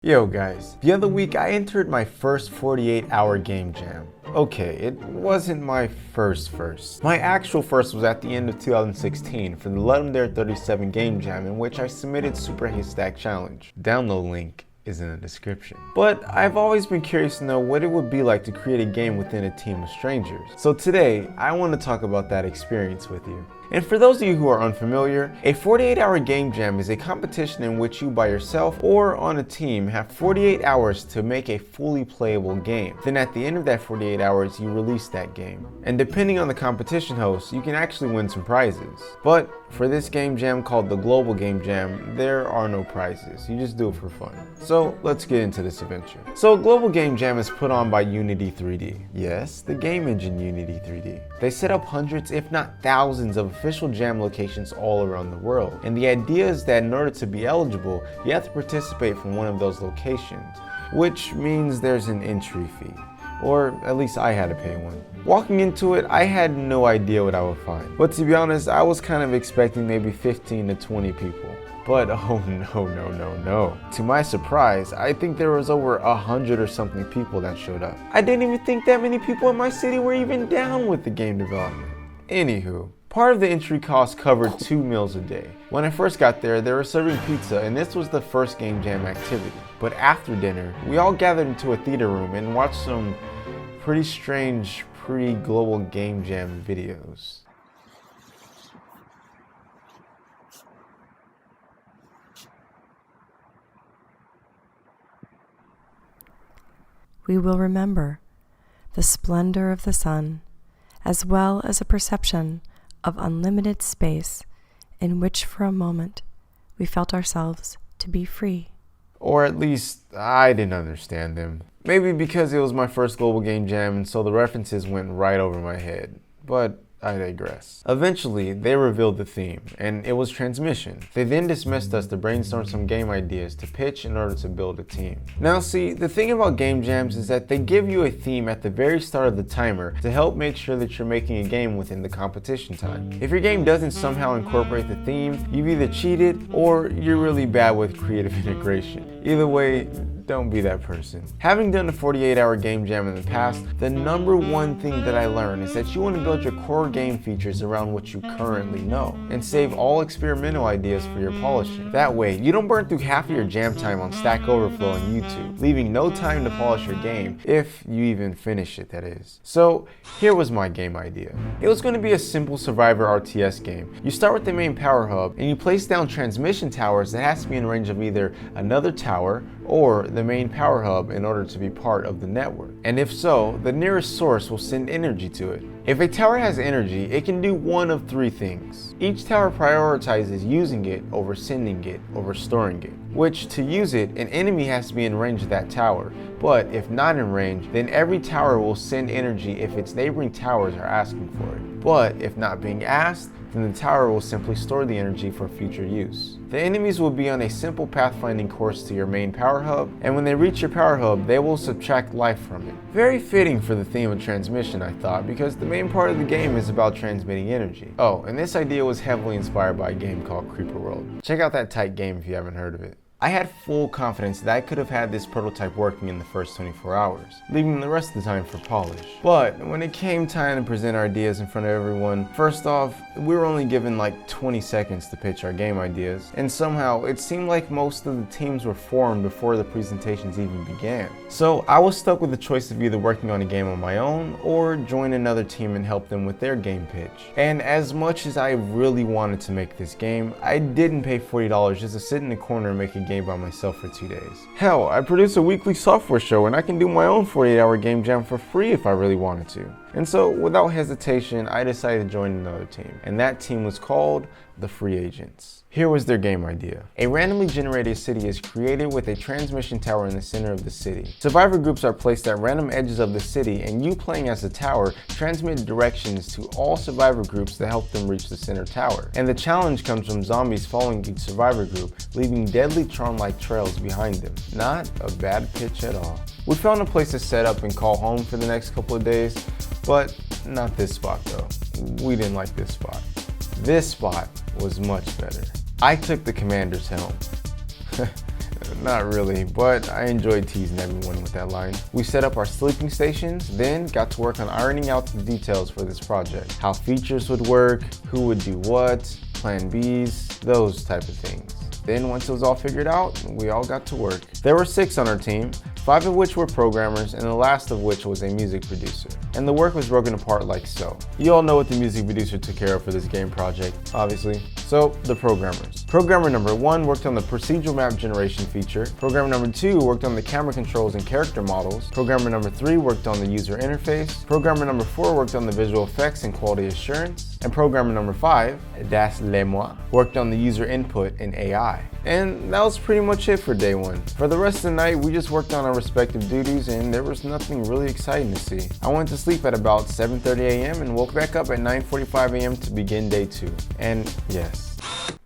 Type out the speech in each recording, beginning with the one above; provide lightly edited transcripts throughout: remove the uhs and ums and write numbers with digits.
Yo guys, the other week I entered my first 48-hour game jam. Okay, it wasn't my first. My actual first was at the end of 2016 for the Let 'em Dare 37 game jam, in which I submitted Super Haystack Challenge. Download link is in the description. But I've always been curious to know what it would be like to create a game within a team of strangers. So today, I want to talk about that experience with you. And for those of you who are unfamiliar, a 48-hour game jam is a competition in which you by yourself or on a team have 48 hours to make a fully playable game. Then at the end of that 48 hours, you release that game. And depending on the competition host, you can actually win some prizes. But for this game jam called the Global Game Jam, there are no prizes. You just do it for fun. So let's get into this adventure. So Global Game Jam is put on by Unity 3D. Yes, the game engine Unity 3D. They set up hundreds, if not thousands, of official jam locations all around the world. And the idea is that in order to be eligible, you have to participate from one of those locations, which means there's an entry fee. Or at least I had to pay one. Walking into it, I had no idea what I would find. But to be honest, I was kind of expecting maybe 15 to 20 people. But oh no. To my surprise, I think there was over 100 or something people that showed up. I didn't even think that many people in my city were even down with the game development. Anywho, part of the entry cost covered 2 meals a day. When I first got there, they were serving pizza, and this was the first game jam activity. But after dinner, we all gathered into a theater room and watched some pretty strange pre-global game jam videos. We will remember the splendor of the sun, as well as a perception of unlimited space in which for a moment we felt ourselves to be free. Or at least I didn't understand them. Maybe because it was my first global game jam and so the references went right over my head. But I digress. Eventually, they revealed the theme, and it was transmission. They then dismissed us to brainstorm some game ideas to pitch in order to build a team. Now see, the thing about game jams is that they give you a theme at the very start of the timer to help make sure that you're making a game within the competition time. If your game doesn't somehow incorporate the theme, you've either cheated or you're really bad with creative integration. Either way, don't be that person. Having done a 48-hour game jam in the past, the number one thing that I learned is that you want to build your core game features around what you currently know and save all experimental ideas for your polishing. That way, you don't burn through half of your jam time on Stack Overflow on YouTube, leaving no time to polish your game, if you even finish it, that is. So here was my game idea. It was going to be a simple survivor RTS game. You start with the main power hub and you place down transmission towers that has to be in range of either another tower or the main power hub in order to be part of the network. And if so, the nearest source will send energy to it. If a tower has energy, it can do one of 3 things. Each tower prioritizes using it over sending it over storing it, which to use it, an enemy has to be in range of that tower. But if not in range, then every tower will send energy if its neighboring towers are asking for it. But if not being asked, then the tower will simply store the energy for future use. The enemies will be on a simple pathfinding course to your main power hub, and when they reach your power hub, they will subtract life from it. Very fitting for the theme of transmission, I thought, because the main part of the game is about transmitting energy. Oh, and this idea was heavily inspired by a game called Creeper World. Check out that tight game if you haven't heard of it. I had full confidence that I could have had this prototype working in the first 24 hours, leaving the rest of the time for polish. But when it came time to present our ideas in front of everyone, first off, we were only given like 20 seconds to pitch our game ideas, and somehow it seemed like most of the teams were formed before the presentations even began. So I was stuck with the choice of either working on a game on my own or join another team and help them with their game pitch. And as much as I really wanted to make this game, I didn't pay $40 just to sit in the corner and make a game by myself for 2 days. Hell, I produce a weekly software show and I can do my own 48-hour game jam for free if I really wanted to. And so without hesitation, I decided to join another team. And that team was called the Free Agents. Here was their game idea. A randomly generated city is created with a transmission tower in the center of the city. Survivor groups are placed at random edges of the city, and you playing as the tower transmit directions to all survivor groups to help them reach the center tower. And the challenge comes from zombies following each survivor group, leaving deadly Tron-like trails behind them. Not a bad pitch at all. We found a place to set up and call home for the next couple of days, but not this spot though. We didn't like this spot. This spot was much better. I took the commander's helm. not really, but I enjoyed teasing everyone with that line. We set up our sleeping stations, then got to work on ironing out the details for this project. How features would work, who would do what, plan Bs, those type of things. Then once it was all figured out, we all got to work. There were 6 on our team, 5 of which were programmers and the last of which was a music producer. And the work was broken apart like so. You all know what the music producer took care of for this game project, obviously. So, the programmers. Programmer number 1 worked on the procedural map generation feature. Programmer number 2 worked on the camera controls and character models. Programmer number 3 worked on the user interface. Programmer number 4 worked on the visual effects and quality assurance. And programmer number 5, das le moi, worked on the user input and AI. And that was pretty much it for day 1. For the rest of the night, we just worked on our respective duties and there was nothing really exciting to see. I went to sleep at about 7:30 a.m. and woke back up at 9:45 a.m. to begin day 2. And yes,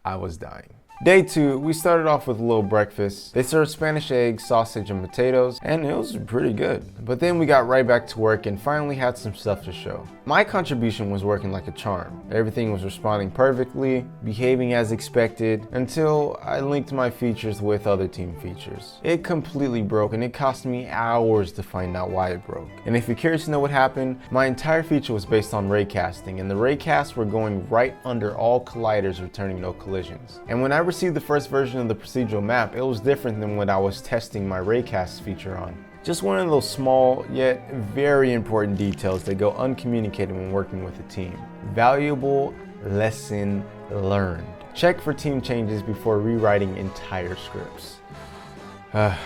I was dying. Day 2, we started off with a little breakfast. They served Spanish eggs, sausage, and potatoes, and it was pretty good. But then we got right back to work and finally had some stuff to show. My contribution was working like a charm. Everything was responding perfectly, behaving as expected, until I linked my features with other team features. It completely broke and it cost me hours to find out why it broke. And if you're curious to know what happened, my entire feature was based on raycasting, and the raycasts were going right under all colliders, returning no collisions. And when I received the first version of the procedural map, it was different than what I was testing my raycast feature on. Just one of those small yet very important details that go uncommunicated when working with a team. Valuable lesson learned. Check for team changes before rewriting entire scripts. The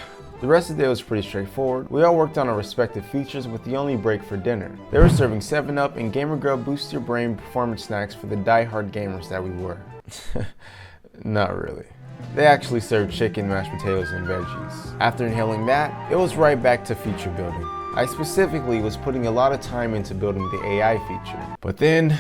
rest of the day was pretty straightforward. We all worked on our respective features with the only break for dinner. They were serving 7-Up and Gamer Grub Boost Your Brain performance snacks for the die-hard gamers that we were. Not really. They actually served chicken, mashed potatoes, and veggies. After inhaling that, it was right back to feature building. I specifically was putting a lot of time into building the AI feature. But then,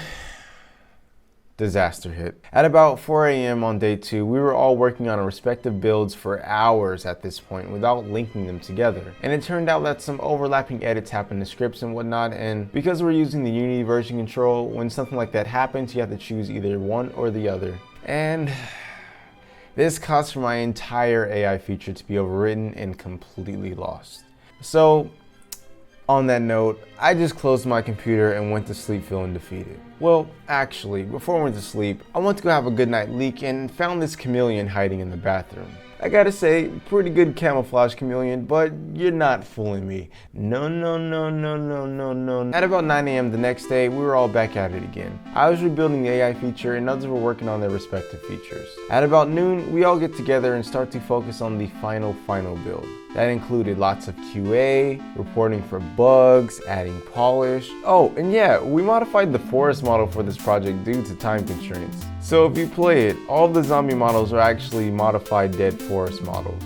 disaster hit. At about 4 a.m. on day 2, we were all working on our respective builds for hours at this point without linking them together. And it turned out that some overlapping edits happened to scripts and whatnot, and because we're using the Unity version control, when something like that happens, you have to choose either one or the other. And this caused for my entire AI feature to be overwritten and completely lost. So, on that note, I just closed my computer and went to sleep feeling defeated. Well, actually, before I went to sleep, I went to go have a good night leak and found this chameleon hiding in the bathroom. I gotta say, pretty good camouflage chameleon, but you're not fooling me. No. At about 9 a.m. the next day, we were all back at it again. I was rebuilding the AI feature and others were working on their respective features. At about noon, we all get together and start to focus on the final build. That included lots of QA, reporting for bugs, adding polish. Oh, and yeah, we modified the forest model for this project due to time constraints. So if you play it, all the zombie models are actually modified dead forest models.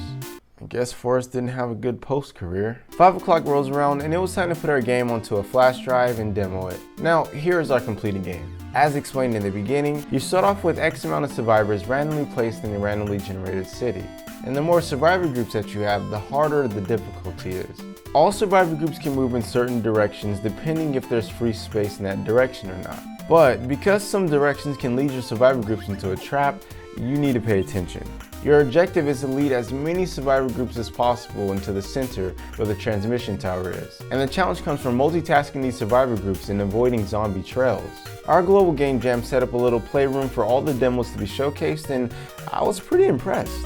I guess Forrest didn't have a good post-career. 5 o'clock rolls around and it was time to put our game onto a flash drive and demo it. Now, here is our completed game. As explained in the beginning, you start off with X amount of survivors randomly placed in a randomly generated city. And the more survivor groups that you have, the harder the difficulty is. All survivor groups can move in certain directions depending if there's free space in that direction or not. But because some directions can lead your survivor groups into a trap, you need to pay attention. Your objective is to lead as many survivor groups as possible into the center where the transmission tower is. And the challenge comes from multitasking these survivor groups and avoiding zombie trails. Our global game jam set up a little playroom for all the demos to be showcased, and I was pretty impressed.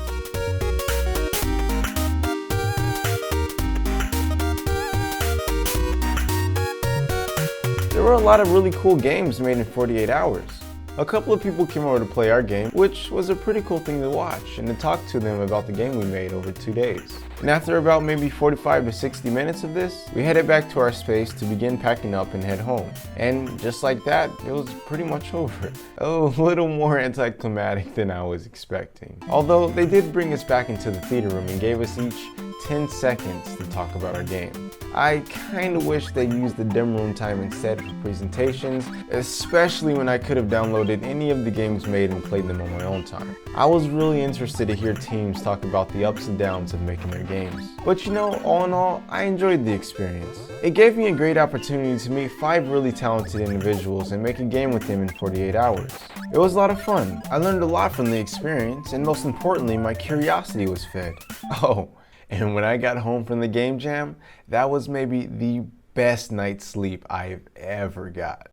There were a lot of really cool games made in 48 hours. A couple of people came over to play our game, which was a pretty cool thing to watch, and to talk to them about the game we made over 2 days. And after about maybe 45 to 60 minutes of this, we headed back to our space to begin packing up and head home. And just like that, it was pretty much over. A little more anticlimactic than I was expecting. Although they did bring us back into the theater room and gave us each 10 seconds to talk about our game. I kinda wish they used the demo room time instead for presentations, especially when I could have downloaded any of the games made and played them on my own time. I was really interested to hear teams talk about the ups and downs of making their games. But you know, all in all, I enjoyed the experience. It gave me a great opportunity to meet 5 really talented individuals and make a game with them in 48 hours. It was a lot of fun. I learned a lot from the experience, and most importantly, my curiosity was fed. Oh, and when I got home from the game jam, that was maybe the best night's sleep I've ever got.